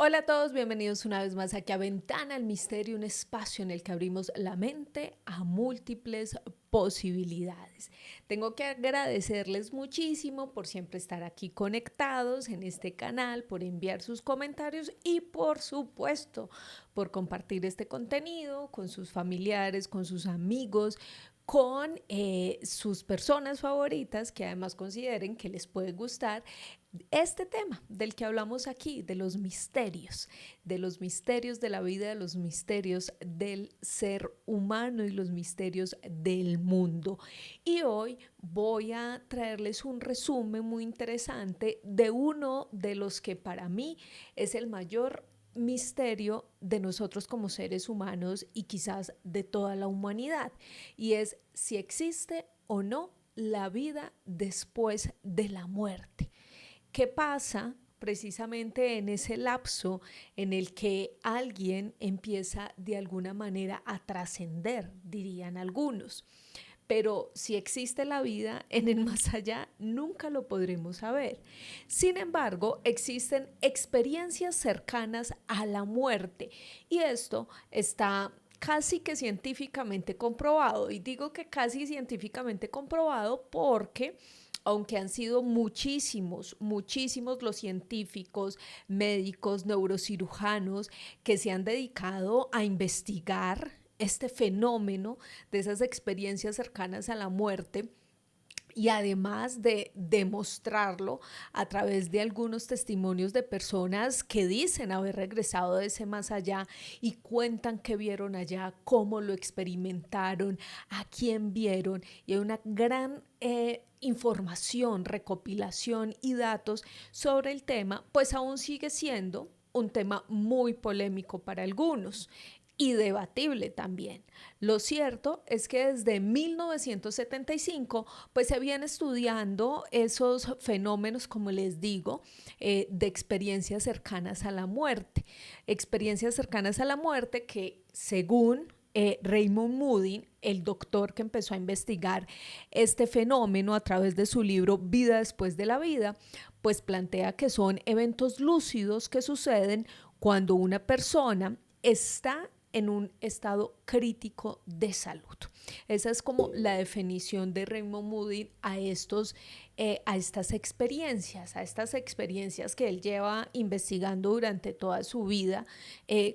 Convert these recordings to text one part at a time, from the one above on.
Hola a todos, bienvenidos una vez más aquí a Ventana al Misterio, un espacio en el que abrimos la mente a múltiples posibilidades. Tengo que agradecerles muchísimo por siempre estar aquí conectados en este canal, por enviar sus comentarios y por supuesto por compartir este contenido con sus familiares, con sus amigos, con sus personas favoritas que además consideren que les puede gustar este tema del que hablamos aquí, de los misterios de la vida, de los misterios del ser humano y los misterios del mundo. Y hoy voy a traerles un resumen muy interesante de uno de los que para mí es el mayor misterio de nosotros como seres humanos y quizás de toda la humanidad, y es si existe o no la vida después de la muerte. ¿Qué pasa precisamente en ese lapso en el que alguien empieza de alguna manera a trascender, dirían algunos? Pero si existe la vida en el más allá, nunca lo podremos saber. Sin embargo, existen experiencias cercanas a la muerte y esto está casi que científicamente comprobado. Y digo que casi científicamente comprobado porque aunque han sido muchísimos los científicos, médicos, neurocirujanos que se han dedicado a investigar este fenómeno de esas experiencias cercanas a la muerte, y además de demostrarlo a través de algunos testimonios de personas que dicen haber regresado de ese más allá y cuentan qué vieron allá, cómo lo experimentaron, a quién vieron, y hay una gran información, recopilación y datos sobre el tema, pues aún sigue siendo un tema muy polémico para algunos y debatible también. Lo cierto es que desde 1975 pues se vienen estudiando esos fenómenos, como les digo, de experiencias cercanas a la muerte. Experiencias cercanas a la muerte que según Raymond Moody, el doctor que empezó a investigar este fenómeno a través de su libro Vida después de la vida, pues plantea que son eventos lúcidos que suceden cuando una persona está en un estado crítico de salud. Esa es como la definición de Raymond Moody a estas experiencias que él lleva investigando durante toda su vida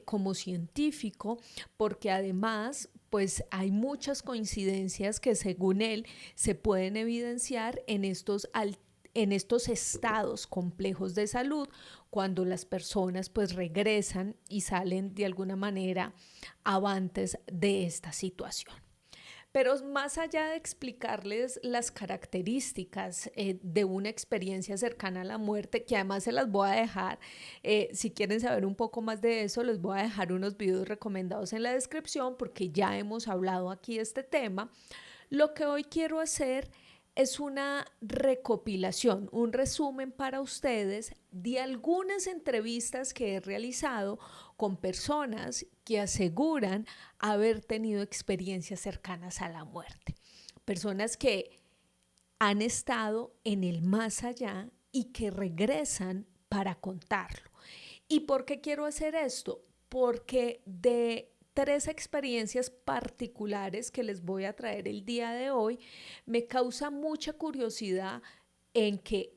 como científico, porque además pues hay muchas coincidencias que según él se pueden evidenciar en estos estados complejos de salud cuando las personas pues regresan y salen de alguna manera avantes de esta situación. Pero más allá de explicarles las características de una experiencia cercana a la muerte, que además se las voy a dejar, si quieren saber un poco más de eso, les voy a dejar unos videos recomendados en la descripción porque ya hemos hablado aquí de este tema. Lo que hoy quiero hacer es una recopilación, un resumen para ustedes de algunas entrevistas que he realizado con personas que aseguran haber tenido experiencias cercanas a la muerte. Personas que han estado en el más allá y que regresan para contarlo. ¿Y por qué quiero hacer esto? Porque de tres experiencias particulares que les voy a traer el día de hoy, me causa mucha curiosidad en que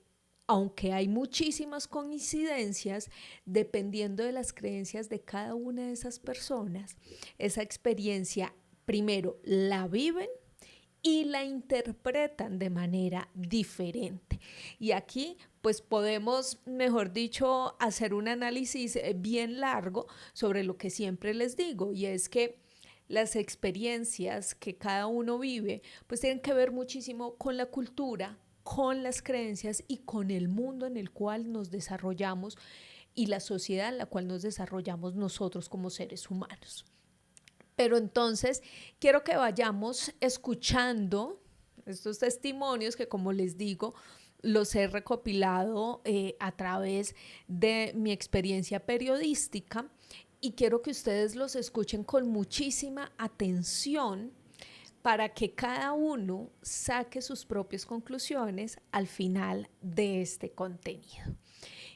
aunque hay muchísimas coincidencias, dependiendo de las creencias de cada una de esas personas, esa experiencia primero la viven y la interpretan de manera diferente. Y aquí pues podemos, mejor dicho, hacer un análisis bien largo sobre lo que siempre les digo, y es que las experiencias que cada uno vive pues tienen que ver muchísimo con la cultura, con las creencias y con el mundo en el cual nos desarrollamos y la sociedad en la cual nos desarrollamos nosotros como seres humanos. Pero entonces quiero que vayamos escuchando estos testimonios que, como les digo, los he recopilado a través de mi experiencia periodística, y quiero que ustedes los escuchen con muchísima atención para que cada uno saque sus propias conclusiones al final de este contenido.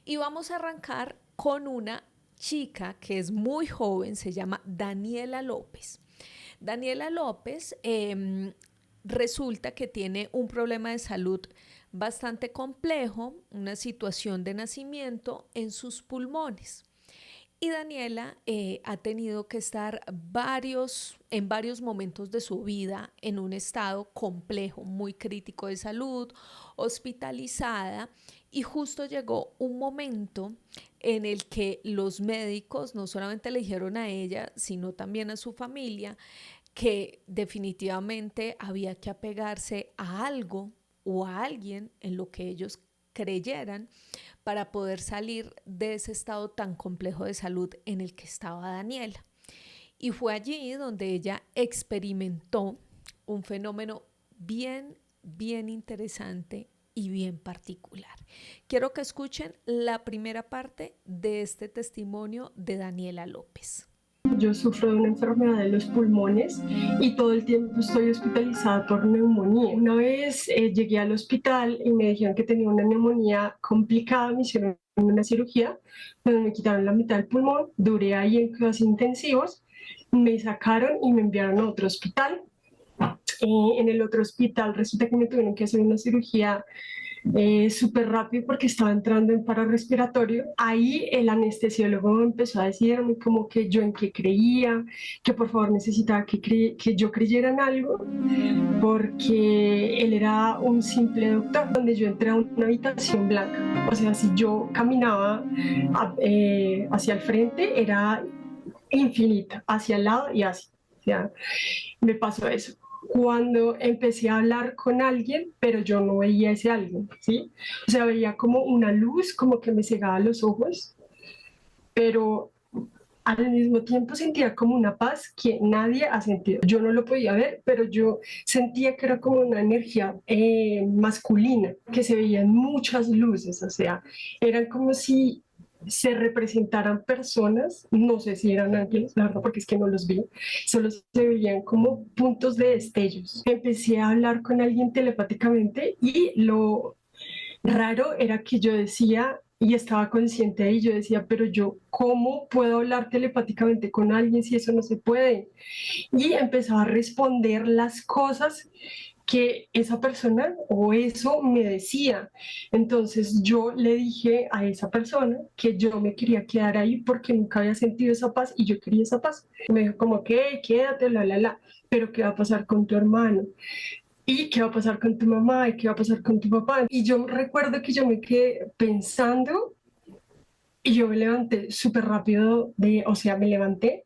Y vamos a arrancar con una chica que es muy joven, se llama Daniela López. Daniela López resulta que tiene un problema de salud bastante complejo, una situación de nacimiento en sus pulmones. Y Daniela ha tenido que estar en varios momentos de su vida en un estado complejo, muy crítico de salud, hospitalizada, y justo llegó un momento en el que los médicos no solamente le dijeron a ella, sino también a su familia, que definitivamente había que apegarse a algo o a alguien en lo que ellos creyeran para poder salir de ese estado tan complejo de salud en el que estaba Daniela. Y fue allí donde ella experimentó un fenómeno bien interesante y bien particular. Quiero que escuchen la primera parte de este testimonio de Daniela López. Yo sufro de una enfermedad de los pulmones y todo el tiempo estoy hospitalizada por neumonía. Una vez llegué al hospital y me dijeron que tenía una neumonía complicada, me hicieron una cirugía donde me quitaron la mitad del pulmón, duré ahí en cuidados intensivos, me sacaron y me enviaron a otro hospital. En el otro hospital resulta que me tuvieron que hacer una cirugía súper rápido porque estaba entrando en paro respiratorio. Ahí el anestesiólogo me empezó a decirme como que yo en qué creía, que por favor necesitaba que yo creyera en algo, porque él era un simple doctor, donde yo entré a una habitación blanca. O sea, si yo caminaba hacia el frente, era infinita, hacia el lado y así. O sea, me pasó eso cuando empecé a hablar con alguien, pero yo no veía ese alguien, ¿sí? O sea, veía como una luz, como que me cegaba los ojos, pero al mismo tiempo sentía como una paz que nadie ha sentido. Yo no lo podía ver, pero yo sentía que era como una energía masculina, que se veían muchas luces, o sea, eran como si se representaran personas, no sé si eran ángeles, la verdad, porque es que no los vi, solo se veían como puntos de destellos. Empecé a hablar con alguien telepáticamente y lo raro era que yo decía y estaba consciente de ello, decía, pero yo, ¿cómo puedo hablar telepáticamente con alguien si eso no se puede? Y empezaba a responder las cosas que esa persona o eso me decía. Entonces yo le dije a esa persona que yo me quería quedar ahí porque nunca había sentido esa paz y yo quería esa paz. Me dijo como que quédate, pero ¿qué va a pasar con tu hermano? ¿Y qué va a pasar con tu mamá? ¿Y qué va a pasar con tu papá? Y yo recuerdo que yo me quedé pensando y yo me levanté súper rápido, o sea, me levanté,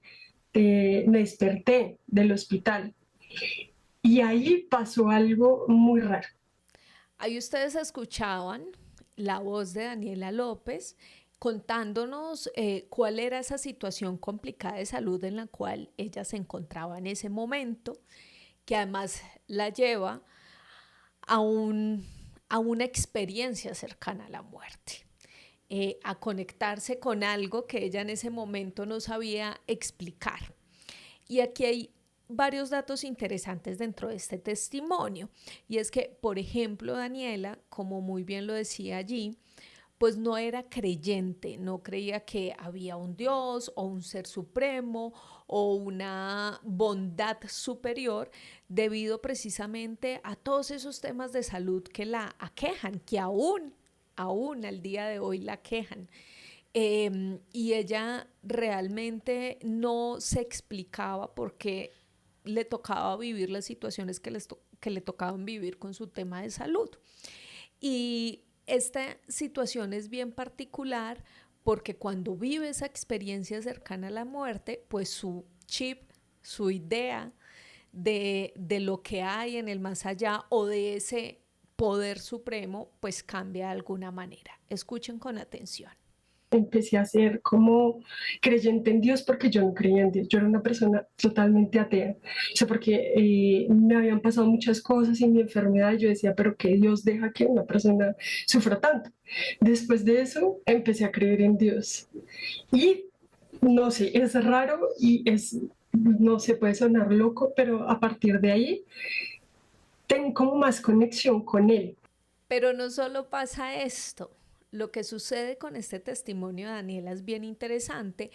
me desperté del hospital. Y ahí pasó algo muy raro. Ahí ustedes escuchaban la voz de Daniela López contándonos cuál era esa situación complicada de salud en la cual ella se encontraba en ese momento, que además la lleva a, un, a una experiencia cercana a la muerte, a conectarse con algo que ella en ese momento no sabía explicar. Y aquí hay varios datos interesantes dentro de este testimonio. Y es que, por ejemplo, Daniela, como muy bien lo decía allí, pues no era creyente, no creía que había un Dios o un ser supremo o una bondad superior, debido precisamente a todos esos temas de salud que la aquejan, que aún al día de hoy la aquejan. Y ella realmente no se explicaba por qué le tocaba vivir las situaciones que le tocaban vivir con su tema de salud. Y esta situación es bien particular porque cuando vive esa experiencia cercana a la muerte, pues su chip, su idea de lo que hay en el más allá o de ese poder supremo, pues cambia de alguna manera. Escuchen con atención. Empecé a ser como creyente en Dios porque yo no creía en Dios, yo era una persona totalmente atea, o sea, porque me habían pasado muchas cosas en mi enfermedad y yo decía, pero ¿qué Dios deja que una persona sufra tanto? Después de eso empecé a creer en Dios y no sé, es raro y no se puede sonar loco, pero a partir de ahí tengo como más conexión con Él. Pero no solo pasa esto, lo que sucede con este testimonio de Daniela es bien interesante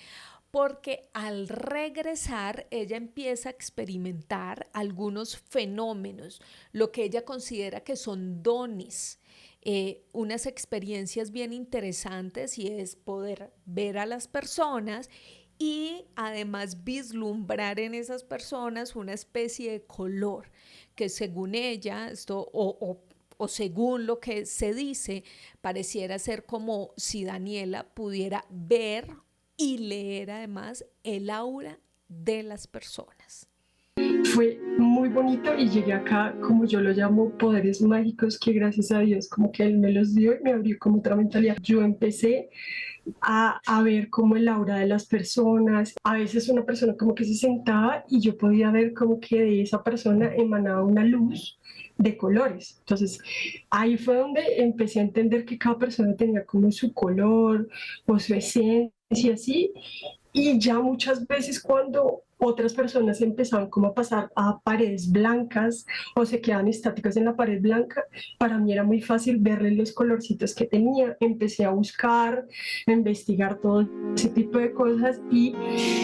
porque al regresar ella empieza a experimentar algunos fenómenos, lo que ella considera que son dones, unas experiencias bien interesantes y es poder ver a las personas y además vislumbrar en esas personas una especie de color que según ella, o según lo que se dice, pareciera ser como si Daniela pudiera ver y leer además el aura de las personas. Fue muy bonito y llegué acá, como yo lo llamo, poderes mágicos que gracias a Dios como que Él me los dio y me abrió como otra mentalidad. Yo empecé a ver como el aura de las personas. A veces una persona como que se sentaba y yo podía ver como que de esa persona emanaba una luz de colores. Entonces ahí fue donde empecé a entender que cada persona tenía como su color o su esencia, así. Y ya muchas veces cuando otras personas empezaban como a pasar a paredes blancas o se quedaban estáticas en la pared blanca, para mí era muy fácil verle los colorcitos que tenía. Empecé a buscar, a investigar todo ese tipo de cosas y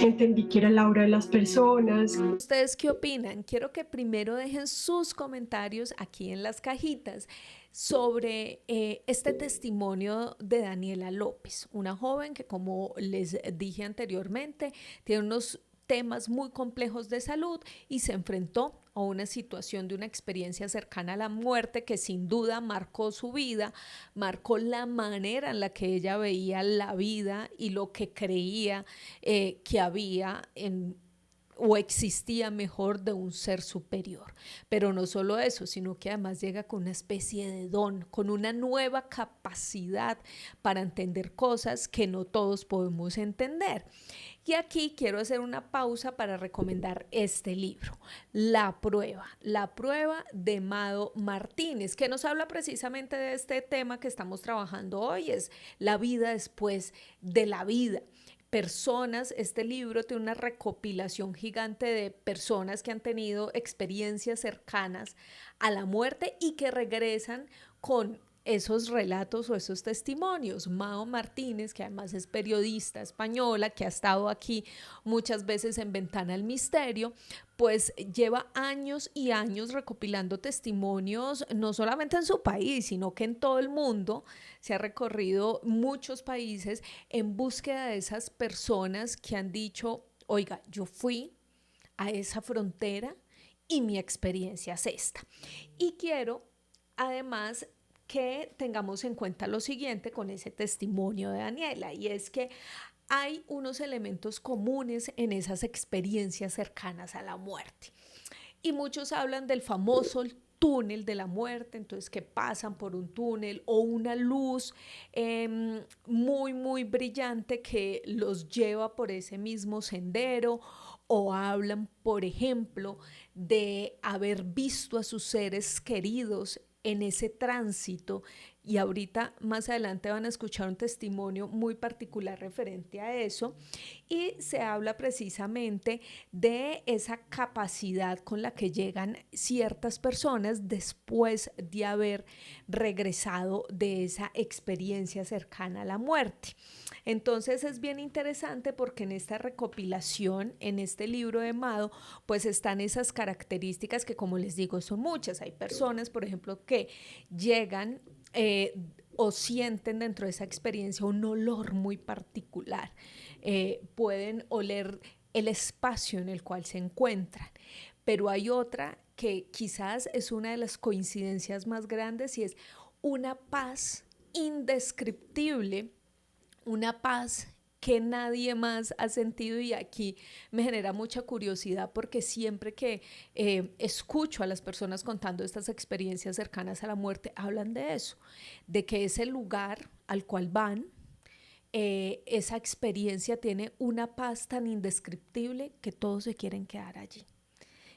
entendí que era la aura de las personas. ¿Ustedes qué opinan? Quiero que primero dejen sus comentarios aquí en las cajitas sobre este testimonio de Daniela López, una joven que, como les dije anteriormente, tiene unos temas muy complejos de salud y se enfrentó a una situación de una experiencia cercana a la muerte que sin duda marcó su vida, marcó la manera en la que ella veía la vida y lo que creía que había en o existía mejor de un ser superior. Pero no solo eso, sino que además llega con una especie de don, con una nueva capacidad para entender cosas que no todos podemos entender. Y aquí quiero hacer una pausa para recomendar este libro, La prueba de Mado Martínez, que nos habla precisamente de este tema que estamos trabajando hoy, es la vida después de la vida. Personas, este libro tiene una recopilación gigante de personas que han tenido experiencias cercanas a la muerte y que regresan con esos relatos o esos testimonios. Mao Martínez, que además es periodista española, que ha estado aquí muchas veces en Ventana al Misterio, pues lleva años y años recopilando testimonios, no solamente en su país, sino que en todo el mundo. Se ha recorrido muchos países en búsqueda de esas personas que han dicho, oiga, yo fui a esa frontera y mi experiencia es esta. Y quiero además que tengamos en cuenta lo siguiente con ese testimonio de Daniela, y es que hay unos elementos comunes en esas experiencias cercanas a la muerte. Y muchos hablan del famoso túnel de la muerte, entonces que pasan por un túnel o una luz muy, muy brillante que los lleva por ese mismo sendero, o hablan, por ejemplo, de haber visto a sus seres queridos en ese tránsito, y ahorita más adelante van a escuchar un testimonio muy particular referente a eso, y se habla precisamente de esa capacidad con la que llegan ciertas personas después de haber regresado de esa experiencia cercana a la muerte. Entonces es bien interesante porque en esta recopilación, en este libro de Mado, pues están esas características que, como les digo, son muchas. Hay personas, por ejemplo, que llegan o sienten dentro de esa experiencia un olor muy particular. Pueden oler el espacio en el cual se encuentran, pero hay otra que quizás es una de las coincidencias más grandes y es una paz indescriptible, una paz que nadie más ha sentido. Y aquí me genera mucha curiosidad porque siempre que escucho a las personas contando estas experiencias cercanas a la muerte, hablan de eso, de que ese lugar al cual van, esa experiencia tiene una paz tan indescriptible que todos se quieren quedar allí,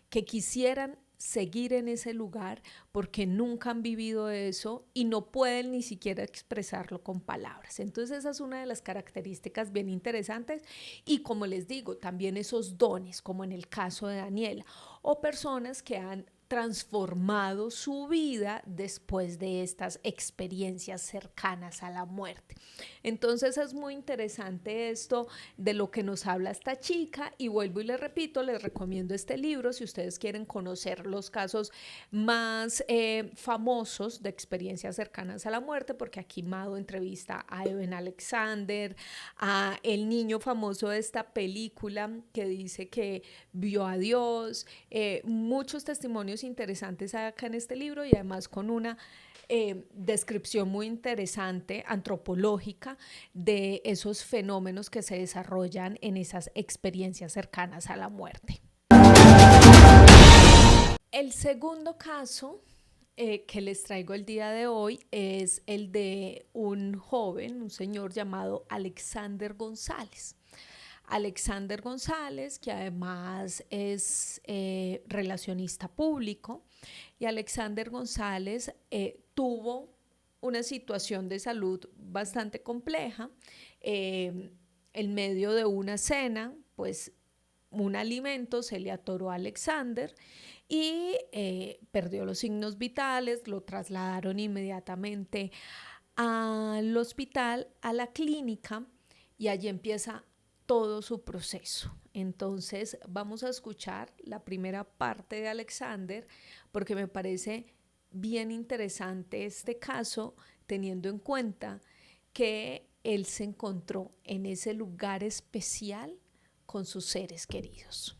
que quisieran seguir en ese lugar porque nunca han vivido eso y no pueden ni siquiera expresarlo con palabras. Entonces esa es una de las características bien interesantes, y como les digo, también esos dones, como en el caso de Daniela, o personas que han transformado su vida después de estas experiencias cercanas a la muerte. Entonces es muy interesante esto de lo que nos habla esta chica, y vuelvo y les repito, les recomiendo este libro si ustedes quieren conocer los casos más famosos de experiencias cercanas a la muerte, porque aquí Mado entrevista a Eben Alexander, a el niño famoso de esta película que dice que vio a Dios, muchos testimonios interesantes acá en este libro, y además con una descripción muy interesante, antropológica, de esos fenómenos que se desarrollan en esas experiencias cercanas a la muerte. El segundo caso que les traigo el día de hoy es el de un joven, un señor llamado Alexander González. Alexander González, que además es relacionista público, y Alexander González tuvo una situación de salud bastante compleja. En medio de una cena, pues un alimento se le atoró a Alexander y perdió los signos vitales. Lo trasladaron inmediatamente al hospital, a la clínica, y allí empieza todo su proceso. Entonces vamos a escuchar la primera parte de Alexander, porque me parece bien interesante este caso, teniendo en cuenta que él se encontró en ese lugar especial con sus seres queridos.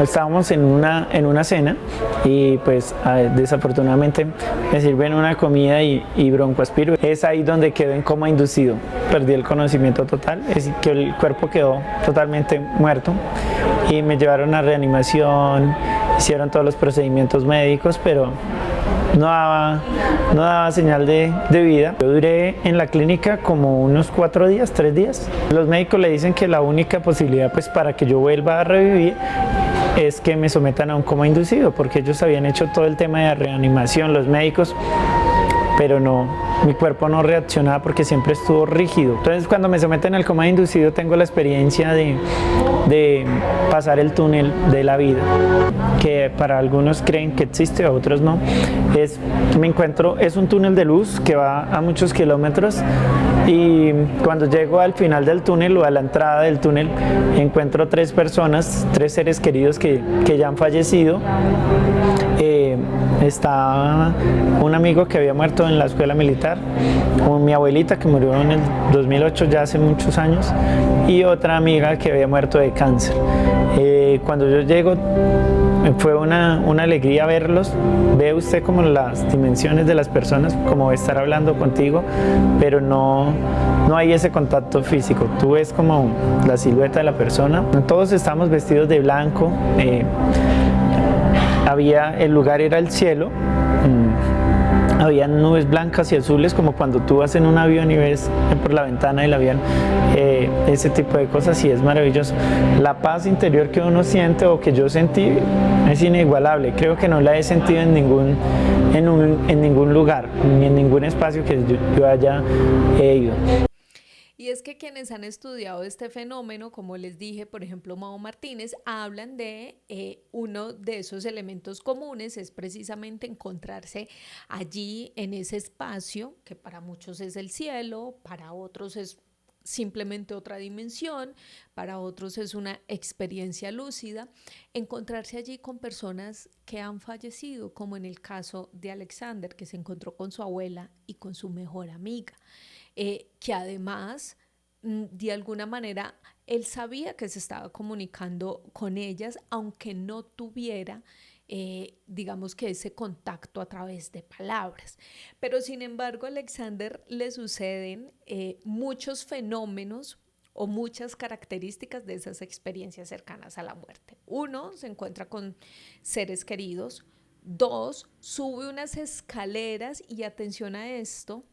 Estábamos en una cena y pues desafortunadamente me sirven una comida y broncoaspiro. Es ahí donde quedo en coma inducido. Perdí el conocimiento total, es que el cuerpo quedó totalmente muerto y me llevaron a reanimación, hicieron todos los procedimientos médicos, pero no daba señal de vida. Yo duré en la clínica como unos 4 días, 3 días. Los médicos le dicen que la única posibilidad pues para que yo vuelva a revivir es que me sometan a un coma inducido, porque ellos habían hecho todo el tema de reanimación, los médicos, pero no, mi cuerpo no reaccionaba porque siempre estuvo rígido. Entonces cuando me someten al coma inducido tengo la experiencia de pasar el túnel de la vida, que para algunos creen que existe, a otros no. Es un túnel de luz que va a muchos kilómetros, y cuando llego al final del túnel o a la entrada del túnel encuentro 3 personas, 3 seres queridos que ya han fallecido. Está un amigo que había muerto en la escuela militar, mi abuelita que murió en el 2008, ya hace muchos años, y otra amiga que había muerto de cáncer. Cuando yo llego fue una alegría verlos. Ve usted como las dimensiones de las personas, como estar hablando contigo, pero no hay ese contacto físico. Tú ves como la silueta de la persona. Todos estamos vestidos de blanco. El lugar era el cielo. Había nubes blancas y azules, como cuando tú vas en un avión y ves por la ventana del avión ese tipo de cosas, y es maravilloso. La paz interior que uno siente, o que yo sentí, es inigualable. Creo que no la he sentido en ningún lugar, ni en ningún espacio que yo haya ido. Y es que quienes han estudiado este fenómeno, como les dije, por ejemplo, Mao Martínez, hablan de uno de esos elementos comunes, es precisamente encontrarse allí en ese espacio, que para muchos es el cielo, para otros es simplemente otra dimensión, para otros es una experiencia lúcida, encontrarse allí con personas que han fallecido, como en el caso de Alexander, que se encontró con su abuela y con su mejor amiga. Que además, de alguna manera, él sabía que se estaba comunicando con ellas, aunque no tuviera, digamos que ese contacto a través de palabras. Pero sin embargo, a Alexander le suceden muchos fenómenos o muchas características de esas experiencias cercanas a la muerte. 1, se encuentra con seres queridos. 2, sube unas escaleras y atención a esto,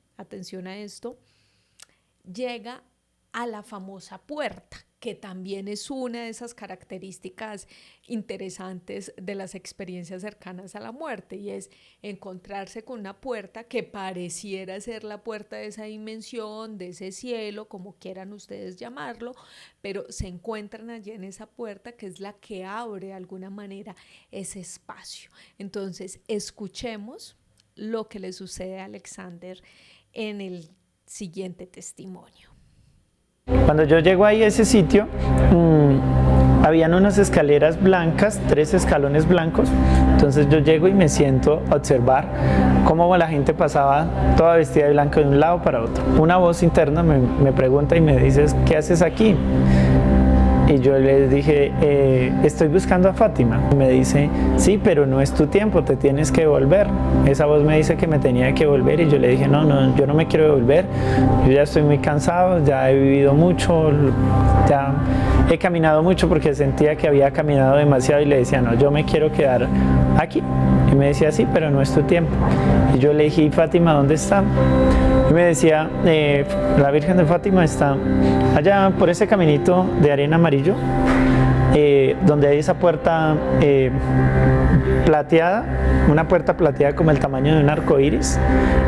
llega a la famosa puerta, que también es una de esas características interesantes de las experiencias cercanas a la muerte, y es encontrarse con una puerta que pareciera ser la puerta de esa dimensión, de ese cielo, como quieran ustedes llamarlo, pero se encuentran allí en esa puerta que es la que abre de alguna manera ese espacio. Entonces, escuchemos lo que le sucede a Alexander en el siguiente testimonio. Cuando yo llego ahí a ese sitio, habían unas escaleras blancas, 3 escalones blancos. Entonces yo llego y me siento a observar cómo la gente pasaba toda vestida de blanco de un lado para otro. Una voz interna me pregunta y me dice: ¿qué haces aquí? Y yo les dije: estoy buscando a Fátima. Y me dice: sí, pero no es tu tiempo, te tienes que volver. Esa voz me dice que me tenía que volver, y yo le dije: no, yo no me quiero devolver, yo ya estoy muy cansado, ya he vivido mucho, ya he caminado mucho, porque sentía que había caminado demasiado, y le decía: no, yo me quiero quedar aquí. Y me decía: sí, pero no es tu tiempo. Y yo le dije: ¿y Fátima dónde está? Y me decía: la Virgen de Fátima está allá por ese caminito de arena amarillo, donde hay esa puerta plateada, una puerta plateada como el tamaño de un arco iris.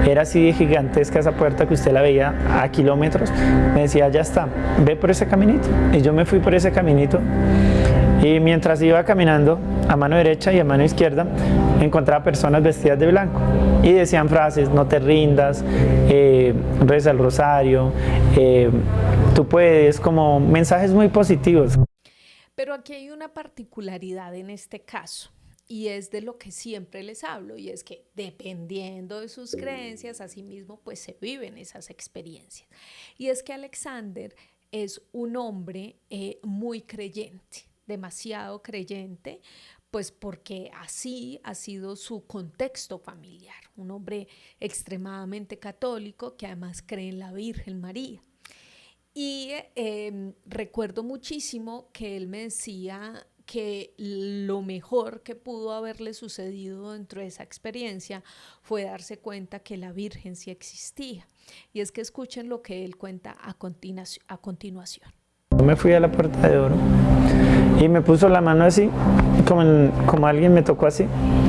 Era así de gigantesca esa puerta, que usted la veía a kilómetros. Me decía: ya está, ve por ese caminito. Y yo me fui por ese caminito, y mientras iba caminando, a mano derecha y a mano izquierda, encontraba personas vestidas de blanco y decían frases: no te rindas, reza el rosario, tú puedes, como mensajes muy positivos. Pero aquí hay una particularidad en este caso, y es de lo que siempre les hablo, y es que dependiendo de sus creencias, asimismo pues se viven esas experiencias. Y es que Alexander es un hombre muy creyente, demasiado creyente, pues porque así ha sido su contexto familiar, un hombre extremadamente católico que además cree en la Virgen María. Y recuerdo muchísimo que él me decía que lo mejor que pudo haberle sucedido dentro de esa experiencia fue darse cuenta que la Virgen sí existía. Y es que escuchen lo que él cuenta a continuación. Yo me fui a la Puerta de Oro y me puso la mano así, como alguien me tocó así,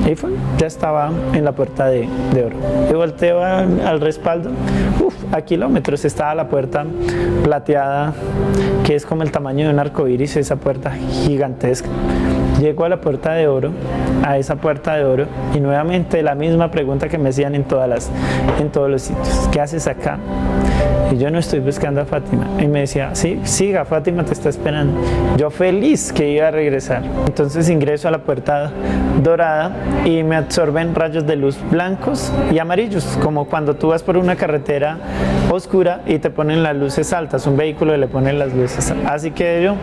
y ya estaba en la Puerta de Oro. Y volteo al respaldo, a kilómetros estaba la puerta plateada, que es como el tamaño de un arco iris, esa puerta gigantesca. Llego a la Puerta de Oro, a esa Puerta de Oro, y nuevamente la misma pregunta que me hacían en todos los sitios: ¿qué haces acá? Y yo: no estoy buscando a Fátima. Y me decía: sí, siga, Fátima te está esperando. Yo feliz que iba a regresar. Entonces ingreso a la Puerta Dorada y me absorben rayos de luz blancos y amarillos, como cuando tú vas por una carretera oscura y te ponen las luces altas, un vehículo le ponen las luces altas. Así que yo,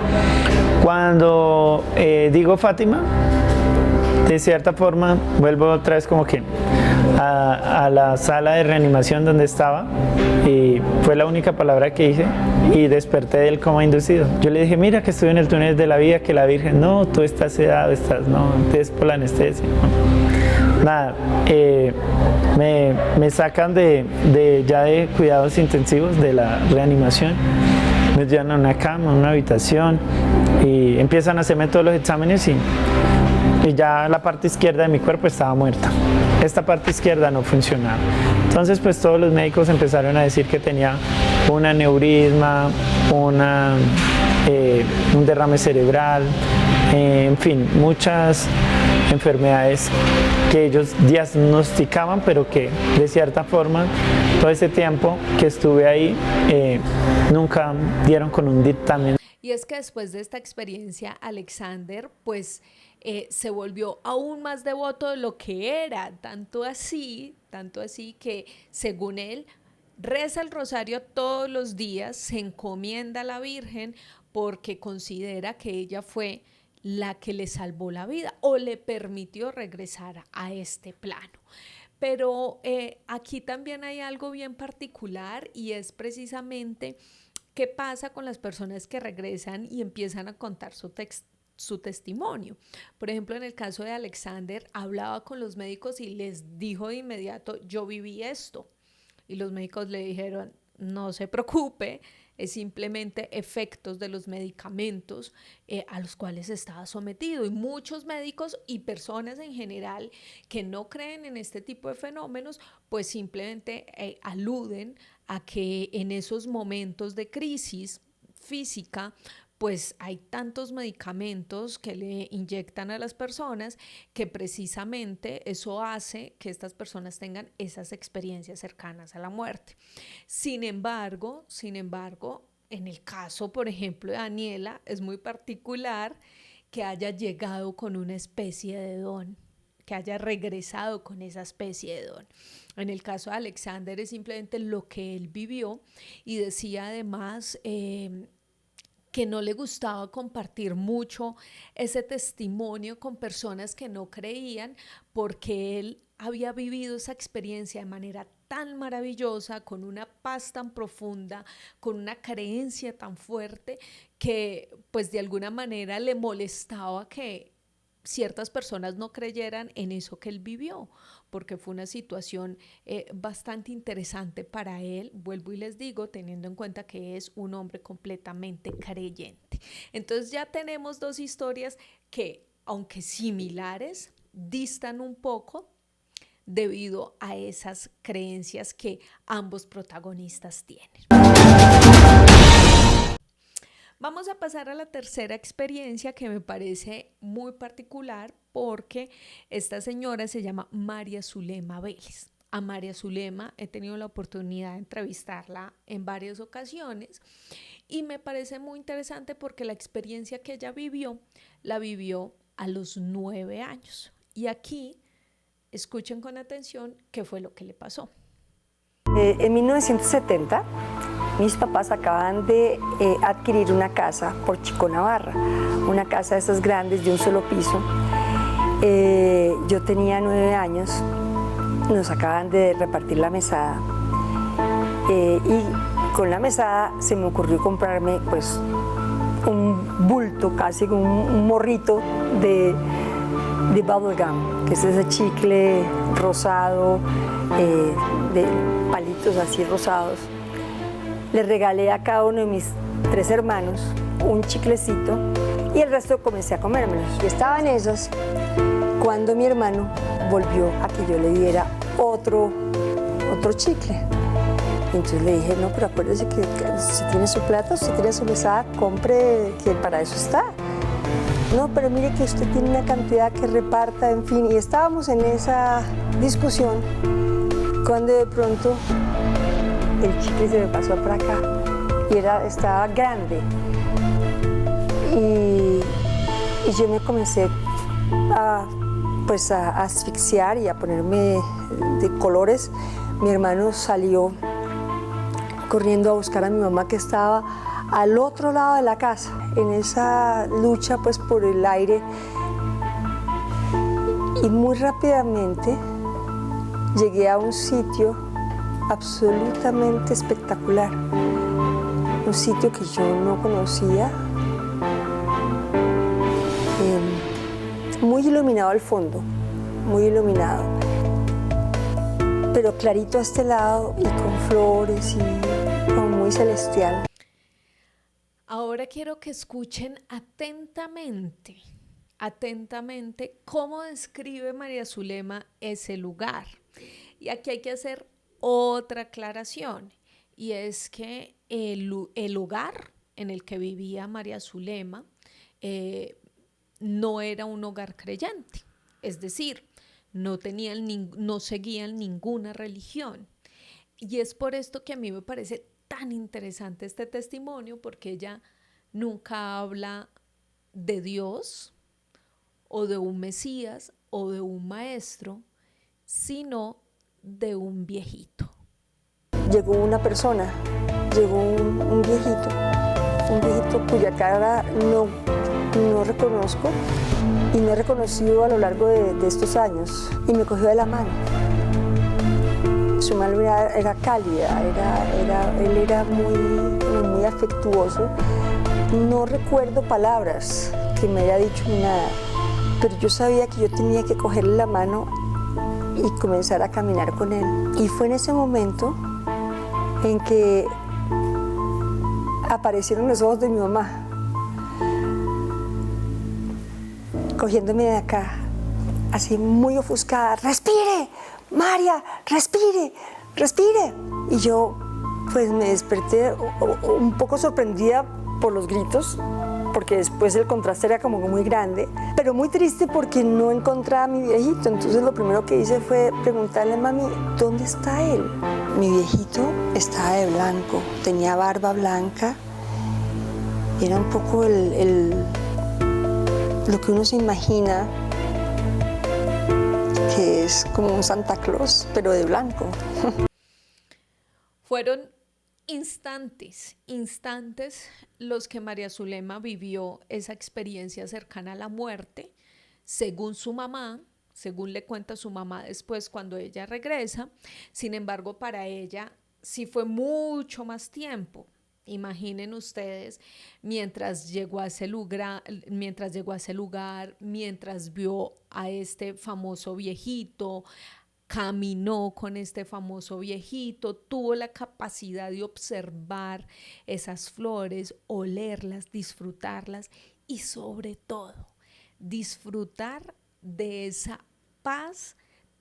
cuando digo Fátima, de cierta forma vuelvo otra vez como que a la sala de reanimación donde estaba, y fue la única palabra que dije y desperté del coma inducido. Yo le dije: mira que estoy en el túnel de la vida, que la Virgen: no, tú estás sedado, no, es por la anestesia. No. Nada, me sacan ya de cuidados intensivos de la reanimación, me llevan a una cama, a una habitación, y empiezan a hacerme todos los exámenes, y ya la parte izquierda de mi cuerpo estaba muerta. Esta parte izquierda no funcionaba. Entonces pues todos los médicos empezaron a decir que tenía un aneurisma, un derrame cerebral, en fin, muchas enfermedades que ellos diagnosticaban, pero que de cierta forma todo ese tiempo que estuve ahí nunca dieron con un dictamen. Y es que después de esta experiencia, Alexander pues se volvió aún más devoto de lo que era, tanto así que, según él, reza el rosario todos los días, se encomienda a la Virgen porque considera que ella fue la que le salvó la vida o le permitió regresar a este plano. Pero aquí también hay algo bien particular, y es precisamente qué pasa con las personas que regresan y empiezan a contar su testimonio. Por ejemplo, en el caso de Alexander, hablaba con los médicos y les dijo de inmediato: yo viví esto. Y los médicos le dijeron: no se preocupe, es simplemente efectos de los medicamentos a los cuales estaba sometido. Y muchos médicos y personas en general que no creen en este tipo de fenómenos, pues simplemente aluden a que en esos momentos de crisis física, pues hay tantos medicamentos que le inyectan a las personas que precisamente eso hace que estas personas tengan esas experiencias cercanas a la muerte. Sin embargo, en el caso, por ejemplo, de Daniela, es muy particular que haya llegado con una especie de don, que haya regresado con esa especie de don. En el caso de Alexander es simplemente lo que él vivió y decía además que no le gustaba compartir mucho ese testimonio con personas que no creían porque él había vivido esa experiencia de manera tan maravillosa, con una paz tan profunda, con una creencia tan fuerte que pues de alguna manera le molestaba que ciertas personas no creyeran en eso que él vivió, porque fue una situación bastante interesante para él, vuelvo y les digo, teniendo en cuenta que es un hombre completamente creyente. Entonces ya tenemos dos historias que, aunque similares, distan un poco debido a esas creencias que ambos protagonistas tienen. Vamos a pasar a la tercera experiencia que me parece muy particular porque esta señora se llama María Zulema Vélez. A María Zulema he tenido la oportunidad de entrevistarla en varias ocasiones y me parece muy interesante porque la experiencia que ella vivió, la vivió a los 9 años. Y aquí, escuchen con atención qué fue lo que le pasó. En 1970, mis papás acaban de adquirir una casa por Chico Navarra, una casa de esas grandes de un solo piso. Yo tenía 9 años, nos acaban de repartir la mesada y con la mesada se me ocurrió comprarme pues un bulto, casi un morrito de bubblegum, que es ese chicle rosado, de palitos así rosados. Le regalé a cada uno de mis 3 hermanos un chiclecito y el resto comencé a comérmelos. Y estaba en esas cuando mi hermano volvió a que yo le diera otro chicle. Y entonces le dije, no, pero acuérdese que si tiene su plato, si tiene su mesada, compre, que para eso está. No, pero mire que usted tiene una cantidad que reparta, en fin. Y estábamos en esa discusión cuando de pronto el chicle se me pasó por acá y estaba grande. Y yo me comencé a asfixiar y a ponerme de colores. Mi hermano salió corriendo a buscar a mi mamá que estaba al otro lado de la casa, en esa lucha pues por el aire. Y muy rápidamente llegué a un sitio absolutamente espectacular, un sitio que yo no conocía, muy iluminado al fondo, muy iluminado, pero clarito a este lado y con flores y como muy celestial. Ahora quiero que escuchen atentamente cómo describe María Zulema ese lugar. Y aquí hay que hacer otra aclaración, y es que el lugar en el que vivía María Zulema no era un hogar creyente, es decir, no seguían ninguna religión. Y es por esto que a mí me parece tan interesante este testimonio, porque ella nunca habla de Dios o de un Mesías o de un maestro, sino de un viejito. Llegó una persona, llegó un viejito cuya cara no reconozco y no he reconocido a lo largo de estos años, y me cogió de la mano. Su mano era cálida, él era muy afectuoso. No recuerdo palabras que me haya dicho ni nada, pero yo sabía que yo tenía que cogerle la mano y comenzar a caminar con él. Y fue en ese momento en que aparecieron los ojos de mi mamá, cogiéndome de acá, así muy ofuscada. ¡Respire, María, respire, respire! Y yo pues me desperté un poco sorprendida por los gritos, porque después el contraste era como muy grande, pero muy triste porque no encontraba a mi viejito. Entonces lo primero que hice fue preguntarle a mami, ¿dónde está él? Mi viejito estaba de blanco, tenía barba blanca, era un poco lo que uno se imagina que es como un Santa Claus, pero de blanco. Fueron instantes los que María Zulema vivió esa experiencia cercana a la muerte, según su mamá, según le cuenta su mamá después cuando ella regresa. Sin embargo, para ella sí fue mucho más tiempo. Imaginen ustedes, mientras llegó a ese lugar, mientras vio a este famoso viejito, caminó con este famoso viejito, tuvo la capacidad de observar esas flores, olerlas, disfrutarlas y sobre todo disfrutar de esa paz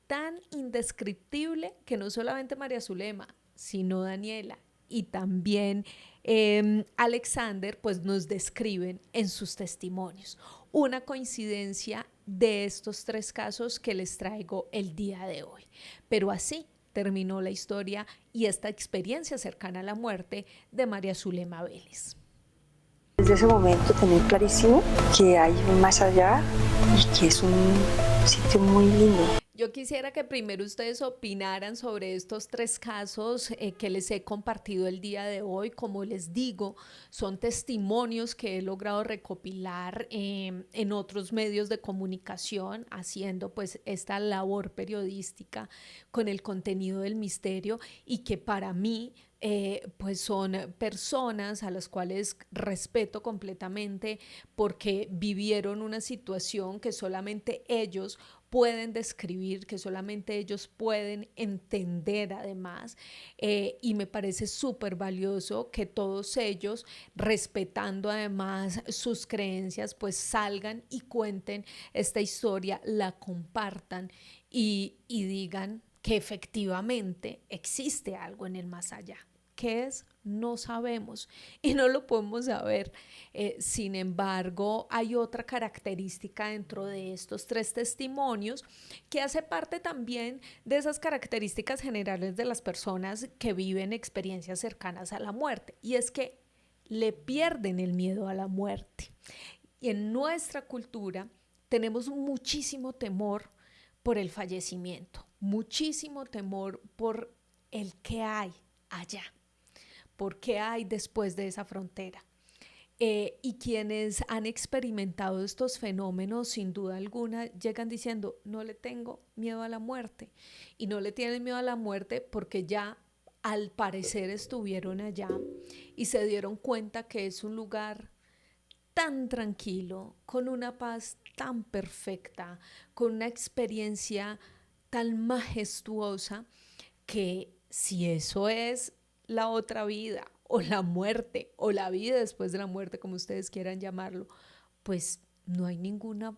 tan indescriptible que no solamente María Zulema, sino Daniela y también Alexander pues nos describen en sus testimonios. Una coincidencia de estos 3 casos que les traigo el día de hoy. Pero así terminó la historia y esta experiencia cercana a la muerte de María Zulema Vélez. Desde ese momento tenía clarísimo que hay un más allá y que es un sitio muy lindo. Yo quisiera que primero ustedes opinaran sobre estos 3 casos que les he compartido el día de hoy. Como les digo, son testimonios que he logrado recopilar en otros medios de comunicación, haciendo pues esta labor periodística con el contenido del misterio, y que para mí pues son personas a las cuales respeto completamente porque vivieron una situación que solamente ellos pueden describir, que solamente ellos pueden entender además, y me parece súper valioso que todos ellos, respetando además sus creencias, pues salgan y cuenten esta historia, la compartan y digan que efectivamente existe algo en el más allá. ¿Qué es? No sabemos y no lo podemos saber. Sin embargo, hay otra característica dentro de estos 3 testimonios que hace parte también de esas características generales de las personas que viven experiencias cercanas a la muerte, y es que le pierden el miedo a la muerte. Y en nuestra cultura tenemos muchísimo temor por el fallecimiento, muchísimo temor por el que hay allá, por qué hay después de esa frontera. Y quienes han experimentado estos fenómenos, sin duda alguna, llegan diciendo, no le tengo miedo a la muerte. Y no le tienen miedo a la muerte porque ya al parecer estuvieron allá y se dieron cuenta que es un lugar tan tranquilo, con una paz tan perfecta, con una experiencia tan majestuosa, que si eso es la otra vida o la muerte o la vida después de la muerte, como ustedes quieran llamarlo, pues no hay ningún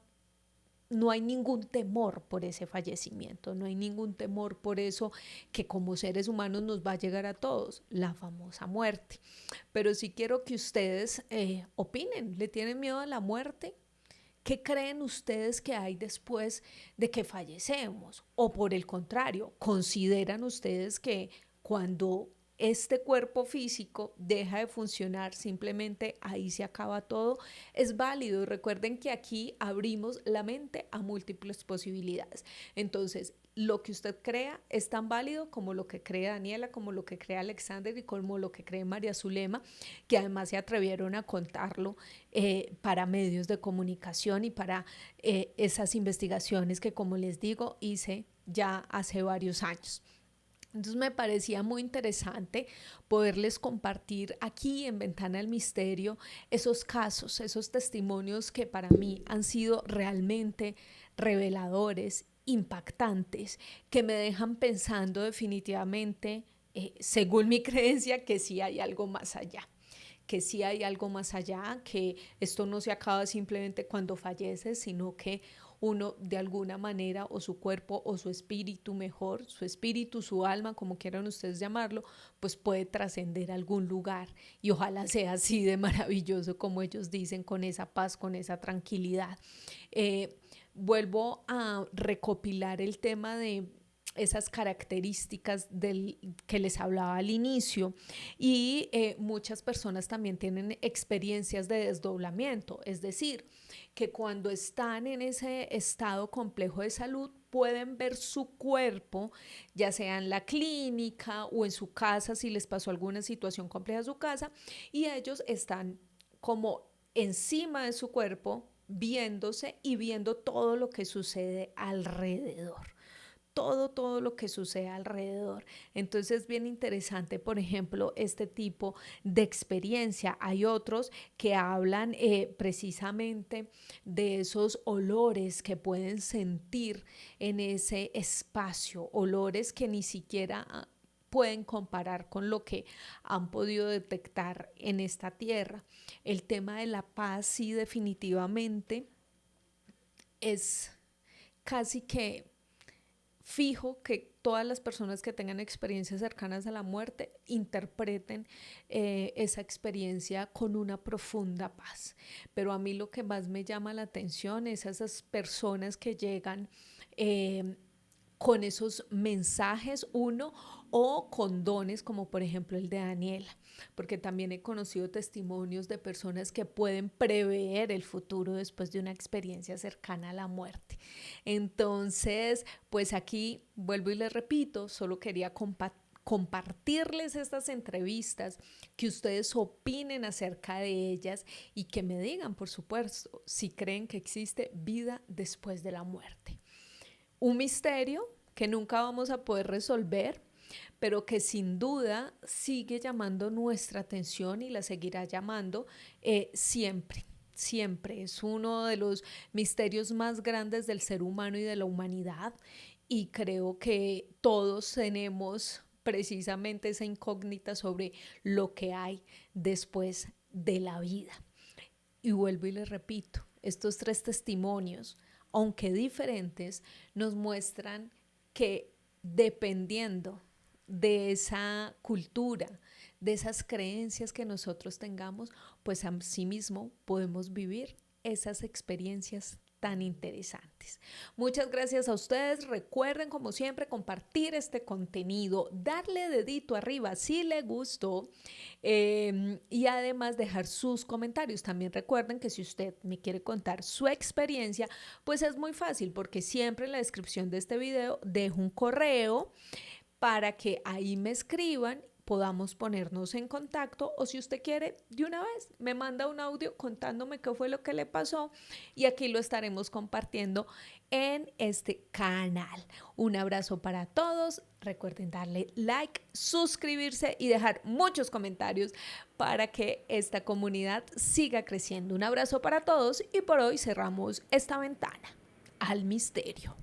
temor por ese fallecimiento, no hay ningún temor por eso que como seres humanos nos va a llegar a todos, la famosa muerte. Pero sí quiero que ustedes opinen, ¿le tienen miedo a la muerte? ¿Qué creen ustedes que hay después de que fallecemos? O por el contrario, ¿consideran ustedes que cuando este cuerpo físico deja de funcionar, simplemente ahí se acaba todo? Es válido. Recuerden que aquí abrimos la mente a múltiples posibilidades. Entonces, lo que usted crea es tan válido como lo que cree Daniela, como lo que cree Alexander y como lo que cree María Zulema, que además se atrevieron a contarlo para medios de comunicación y para esas investigaciones que, como les digo, hice ya hace varios años. Entonces me parecía muy interesante poderles compartir aquí en Ventana al Misterio esos casos, esos testimonios que para mí han sido realmente reveladores, impactantes, que me dejan pensando definitivamente, según mi creencia, que sí hay algo más allá, que sí hay algo más allá, que esto no se acaba simplemente cuando falleces, sino que uno de alguna manera, o su cuerpo o su espíritu mejor, su espíritu, su alma, como quieran ustedes llamarlo, pues puede trascender a algún lugar, y ojalá sea así de maravilloso como ellos dicen, con esa paz, con esa tranquilidad. Vuelvo a recopilar el tema de esas características que les hablaba al inicio, y muchas personas también tienen experiencias de desdoblamiento, es decir, que cuando están en ese estado complejo de salud pueden ver su cuerpo, ya sea en la clínica o en su casa, si les pasó alguna situación compleja en su casa, y ellos están como encima de su cuerpo, viéndose y viendo todo lo que sucede alrededor. Todo lo que sucede alrededor. Entonces es bien interesante, por ejemplo, este tipo de experiencia. Hay otros que hablan precisamente de esos olores que pueden sentir en ese espacio, olores que ni siquiera pueden comparar con lo que han podido detectar en esta tierra. El tema de la paz, sí, definitivamente es casi que fijo que todas las personas que tengan experiencias cercanas a la muerte interpreten esa experiencia con una profunda paz. Pero a mí lo que más me llama la atención es esas personas que llegan con esos mensajes, o con dones, como por ejemplo el de Daniela, porque también he conocido testimonios de personas que pueden prever el futuro después de una experiencia cercana a la muerte. Entonces, pues aquí vuelvo y les repito, solo quería compartirles estas entrevistas, que ustedes opinen acerca de ellas y que me digan, por supuesto, si creen que existe vida después de la muerte. Un misterio que nunca vamos a poder resolver, pero que sin duda sigue llamando nuestra atención y la seguirá llamando siempre. Siempre es uno de los misterios más grandes del ser humano y de la humanidad, y creo que todos tenemos precisamente esa incógnita sobre lo que hay después de la vida. Y vuelvo y les repito, estos 3 testimonios, aunque diferentes, nos muestran que dependiendo de esa cultura, de esas creencias que nosotros tengamos, pues asimismo podemos vivir esas experiencias tan interesantes. Muchas gracias a ustedes. Recuerden, como siempre, compartir este contenido, darle dedito arriba si les gustó, y además dejar sus comentarios. También recuerden que si usted me quiere contar su experiencia, pues es muy fácil, porque siempre en la descripción de este video dejo un correo para que ahí me escriban, podamos ponernos en contacto, o si usted quiere, de una vez me manda un audio contándome qué fue lo que le pasó, y aquí lo estaremos compartiendo en este canal. Un abrazo para todos. Recuerden darle like, suscribirse y dejar muchos comentarios para que esta comunidad siga creciendo. Un abrazo para todos, y por hoy cerramos esta ventana al misterio.